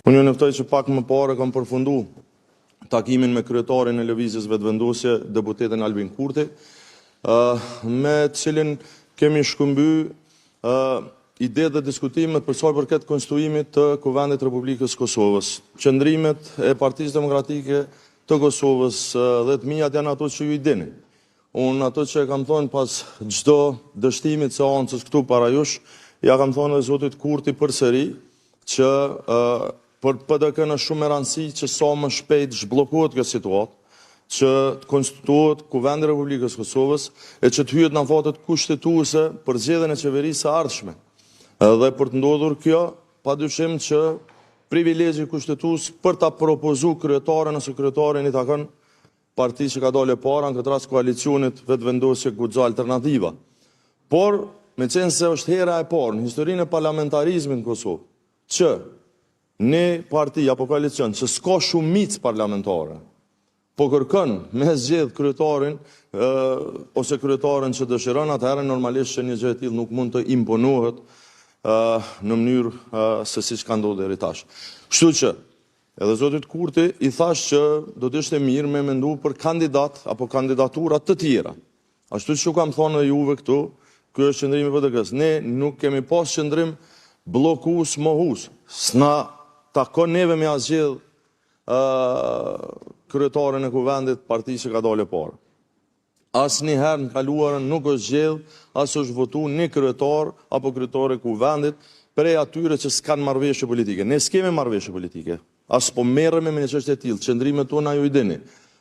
Unë ju njoftoj që pak më parë kam përfundu takimin me kryetarin e lëvizjes vetëvendosje, deputetin Albin Kurti, me cilin kemi shkëmby ide dhe diskutimet për sa i përket konstituimit të Kuvendit Republikës Kosovës. Qëndrimet e Partisë Demokratike të Kosovës dhe të mijat janë ato që ju i dini. Unë ato që kam thonë pas çdo dështimit se ancës këtu para jush, ja kam thonë dhe zotit Kurti përsëri që për PDK në shumë e rëndësi që sa më shpejt zhbllokohet kjo situatë, që të konstituohet Kuvendi i Republikës Kosovës e që të hyhet në fatet kushtetuese për zgjedhjen e qeverisë së ardhshme. Dhe për të ndodhur kjo, padyshim që privilegji kushtetues për ta propozuar kryetaren ose kryetarin i takon partisë që ka dalë para, në këtë rast koalicionit vetëvendosje Guxo Alternativa. Por, me qenë se është hera e parë në historinë e parlamentarizmit në Kosovë, që një parti apo koalicion që s'ka shumicë parlamentare, po kërkon me zgjedh kryetarin ose kryetaren që dëshiron, atëherë normalisht që një gjë e tillë nuk mund të imponohet në mënyrë se siç ka ndodhur deri tash. Kështu që edhe zotit Kurti i thash që do të ishte mirë me mendu për kandidat apo kandidatura të tjera. Ashtu që kam thonë dhe juve këtu, ky është qëndrimi i PDK-s. Ne nuk kemi pas qëndrim bllokues mohues. S'na takon neve me zgjedh kryetarin e kuvendit partisë që ka dalë parë. Asnjëherë në kaluarën nuk është zgjedh, as është votuar një kryetar apo kryetare kuvendit prej atyre që s'kan marrëveshje politike. Ne s'kemi marrëveshje politike. As po merremi me një çështje e tillë, qëndrimet tona ju i dini.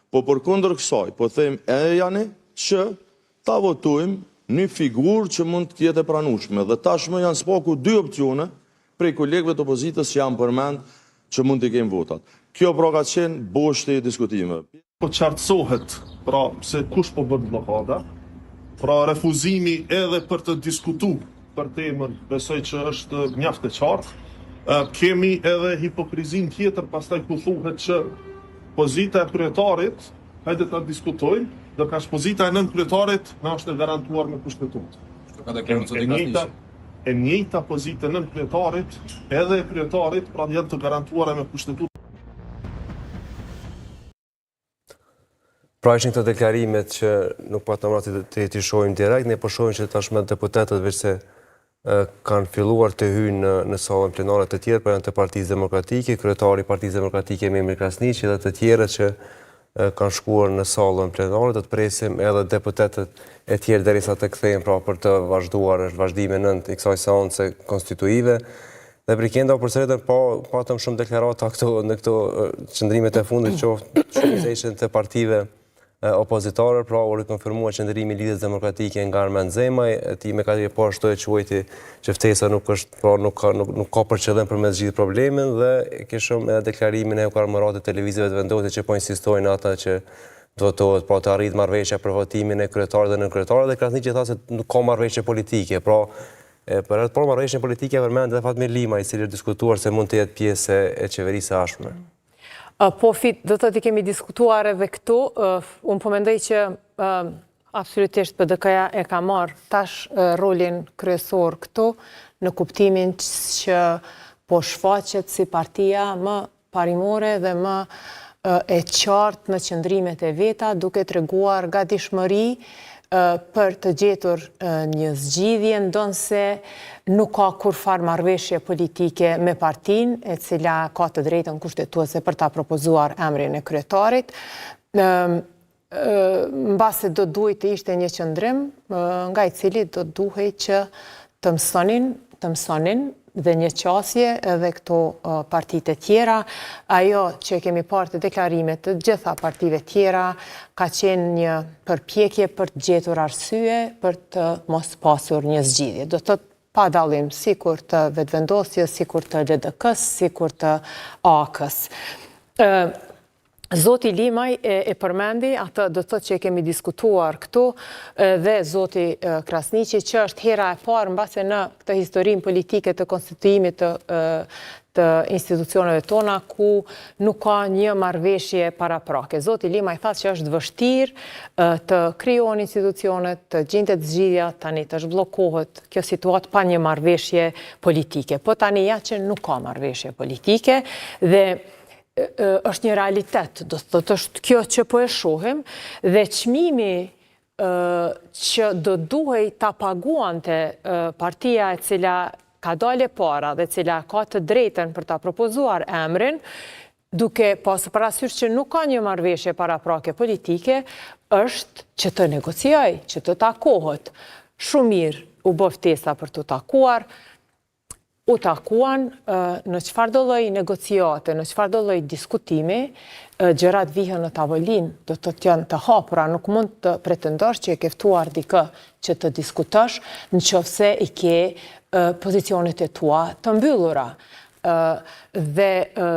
Po përkundër kësaj, po them janë që ta votojmë një figurë që mund të jetë e pranueshme dhe tashmë janë spaku dy opsione prej kolegëve të opozitës që janë përmend që mund të kemi votat. Kjo pra ka qenë boshti i diskutimeve. Po qartësohet, pra se kush po bën bllokada, pra refuzimi edhe për të diskutuar për temën, besoj që është mjaft e qartë. Kemi edhe hipokrizin tjetër, pastaj ku thuhet që pozita e kryetarit, hajde ta diskutojmë, dhe ka pozita e nën kryetarit na është e garantuar me kushtetues. E njëjta pozitë nën kryetarit, edhe e kryetarit, pra janë të garantuara me kushtetues. Pra ishin këto deklarimet që nuk pa të mërati të shohim direkt, ne po shohim që tashmë deputetët veç se kanë filluar të hyjnë në sallën plenare të tjerë, për janë të Partisë Demokratike, kryetari i Partisë Demokratike Memri Krasniqi dhe të tjerët që kanë shkuar në sallën plenare, do të presim edhe deputetët e tjerë derisa të kthehen pra për të vazhduar vazhdimin i kësaj seance konstituive. Dhe Brikenda përsëritën patëm shumë deklarata në këto qëndrimet e fundit qoftë të partive opozitare, pra u rikonfirmua qëndrimi i Lidhjes Demokratike nga Armen Zemaj, ti me kategori po shtoi quajti që ftesa nuk ka për qëllim për me zgjidhur problemin dhe kishëm edhe deklarimin e Kamaratit të Lëvizjeve të Vendosjes që po insistojnë ata që do votohet pra të arrit marrëveshja për votimin e kryetarit dhe nënkryetarëve dhe Krasniqi tha se nuk ka marrëveshje politike, pra për atë marrëveshjen politike përmend edhe Fatmir Lima i cili diskutuar se mund të jetë pjesë e qeverisë së ardhshme. Po fit, do të kemi diskutuar edhe këtu, unë po mendoj që absolutisht PDK-ja e ka marrë tash rolin kryesor këtu, në kuptimin që po shfaqet si partia më parimore dhe më e qartë në qëndrimet e veta, duke treguar gatishmëri për të gjetur një zgjidhje, ndonse nuk ka kurfar marrëveshje politike me partinë, e cila ka të drejtën kushtetuese për ta propozuar emrin e kryetarit. Mbase do duhet të ishte një qëndrim nga i cili do duhej që të mësonin dhe një qasje edhe këto partitë tjera. Ajo që kemi parë të deklarimet të gjitha partive tjera ka qenë një përpjekje për të gjetur arsye për të mos pasur një zgjidhje. Do të pa dallim sikur të vetëvendosjes, sikur të LDK-s, sikur të AK-s. Zoti Limaj e përmendi, atë do të thotë që kemi diskutuar këtu, dhe zoti Krasniqi, që është hera e parë mbase në këtë historinë politike të konstituimit të institucioneve tona ku nuk ka një marrëveshje paraprake. Zoti Lima i tha që është vështirë të krijohen institucionet, të gjendet zgjidhja, tani të zhbllokohet kjo situatë pa një marrëveshje politike. Po tani ja që nuk ka marrëveshje politike dhe është një realitet, do të thotë është kjo që po e shohim dhe çmimi që do duhej ta paguante partia e cila ka dalë para dhe cila ka të drejtën për ta propozuar emrin, duke pasur parasysh që nuk ka një marrëveshje paraprake politike, është që të negociojë, që të takohet. Shumë mirë u bë ftesa për të takuar, u takuan në çfarëdo lloj negociate, në çfarëdo lloj diskutimi, gjërat vihen në tavolinë, do të janë të hapura, nuk mund të pretendosh që e ke ftuar dikë që të diskutosh, nëse i ke pozicionet e tua të mbyllura. Dhe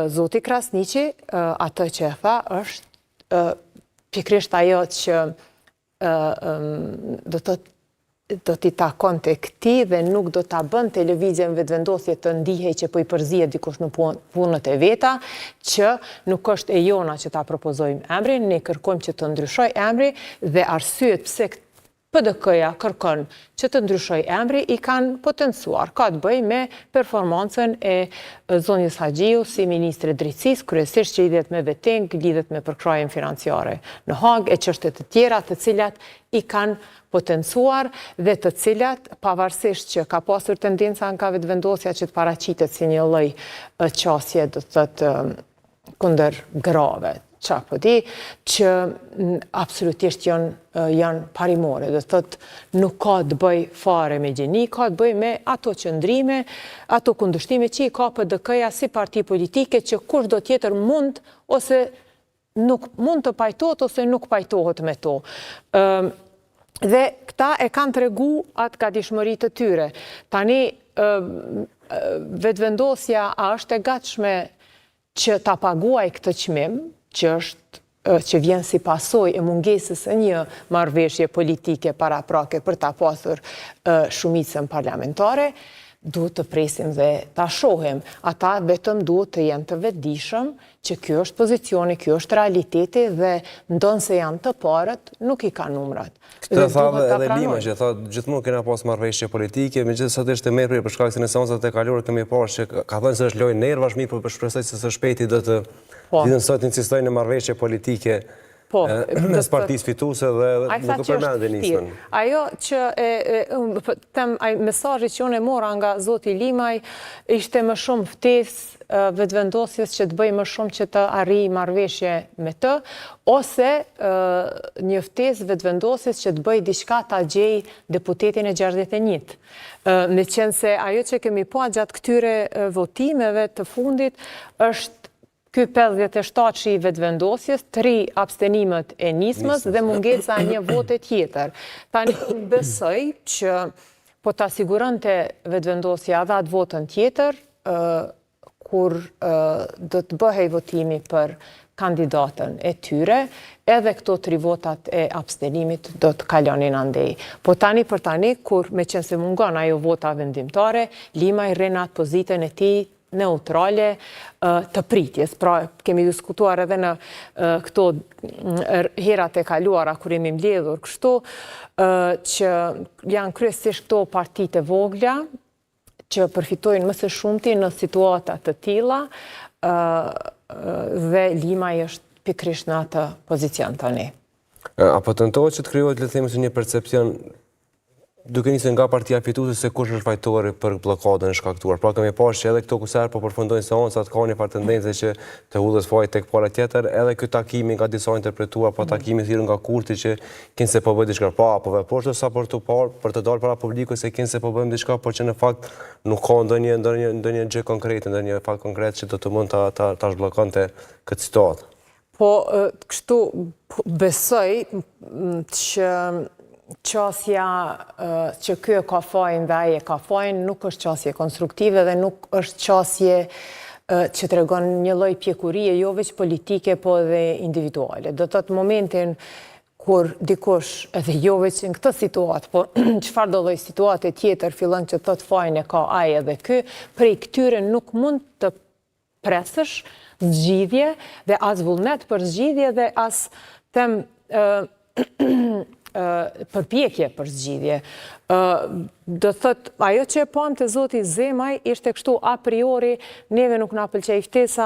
zoti Krasniqi, atë që e tha, është pikërisht ajo që do t'i takon të këti dhe nuk do t'a bën televizjen vetëvendosje të ndihej që po i përzihet dikush në punët e veta, që nuk është e jona që ta propozojmë emrin, ne kërkojmë që të ndryshoj emri dhe arsyet pse PDK-ja kërkon që të ndryshoj emri i kanë potencuar. Ka të bëjë me performancën e zonjës Haxhiu si ministre drejtësisë, kryesisht që lidhet me vetting, lidhet me përkrajen financiare në Hag e çështje të tjera të cilat i kanë potencuar dhe të cilat, pavarësisht që ka pasur tendenca nga vetëvendosja që të paraqitet si një lloj qasje, do të thotë kundër grave, po di, që absolutisht janë parimore. Do të thotë nuk ka të bëj fare me gjeni, ka të bëj me ato qëndrime, ato kundërshtime që i ka PDK-ja si parti politike që kushdo tjetër mund ose nuk mund të pajtohet ose nuk pajtohet me to. Dhe këta e kanë tregu atë gatishmëri të tyre. Tani vetëvendosja a është e gatshme që ta paguaj këtë çmim, që vjen si pasojë e mungesës e një marrëveshje politike paraprake për ta pasur shumicën parlamentare, duhet të presim dhe ta shohim. Ata vetëm duhet të jenë të vetëdijshëm që ky është pozicioni, ky është realiteti dhe ndonse janë të parët, nuk i ka numrat. Këtë tha edhe Lima, që tha gjithmonë kena pas marrëveshje politike, megjithatë ishte merr për shkak se në seancat e kaluara kemi parë që ka thënë se është lojë nervash, mirë, por shpresoj se së shpejti do të ditën sot insistojnë në marrëveshje politike mes partisë fituese dhe nuk e përmendën nismën. Ajo që mesazhi që unë e mora nga zoti Limaj ishte më shumë ftesë vetëvendosjes që të bëj më shumë që të arrijë marrëveshje me të, ose një ftesë vetëvendosjes që të bëj diçka ta gjej deputetin e 61. Me qenë se ajo që kemi pa gjatë këtyre votimeve të fundit është ky 57 i vetëvendosjes, 3 abstenimet e nismës dhe mungesa një vote tjetër. Tani besoj që po ta siguronte vetëvendosja edhe atë votën tjetër, kur do të bëhej votimi për kandidatën e tyre, edhe këto 3 votat e abstenimit do të kalonin andej. Po tani për tani, kur me qenë se mungon ajo vota vendimtare, Lima i rrin atë pozitën e tij neutrale të pritjes. Pra, kemi diskutuar edhe në këto herat e kaluara kur jemi mbledhur kështu, që janë kryesisht këto partitë e vogla që përfitojnë më së shumti në situata të tilla dhe Lima është pikërisht në atë pozicion tani. Apo tentohet që të krijohet, le të themi, një percepcion duke nisur nga partia fituese se kush është fajtori për bllokadën e shkaktuar. Pra kemi parë që edhe këto kusher po përfundojnë seancat, ka një farë tendencë që të hudhet faji tek para tjetër, edhe ky takimi nga disa interpretuar, po takimi thirrur nga Kurti që kinë se po bëj diçka pa apo veprosh sa për të dalë para publikut se kinë se po bëjmë diçka, por që në fakt nuk ka ndonjë gjë konkrete, ndonjë fakt konkret që do të mund ta zhbllokonte këtë situatë. Po kështu besoj që qasja që ky e ka fajin dhe ai e ka fajin nuk është qasje konstruktive dhe nuk është qasje që tregon një lloj pjekurie jo vetëm politike po edhe individuale. Do të thotë momentin kur dikush edhe jo vetëm në këtë situatë, po çfarëdo lloj situate tjetër fillon që thotë fajin e ka ai edhe ky, prej këtyre nuk mund të presësh zgjidhje dhe as vullnet për zgjidhje dhe as them përpjekje për zgjidhje. Do thot, ajo që e pam të zoti Zemaj ishte kështu a priori, neve nuk na pëlqej ftesa,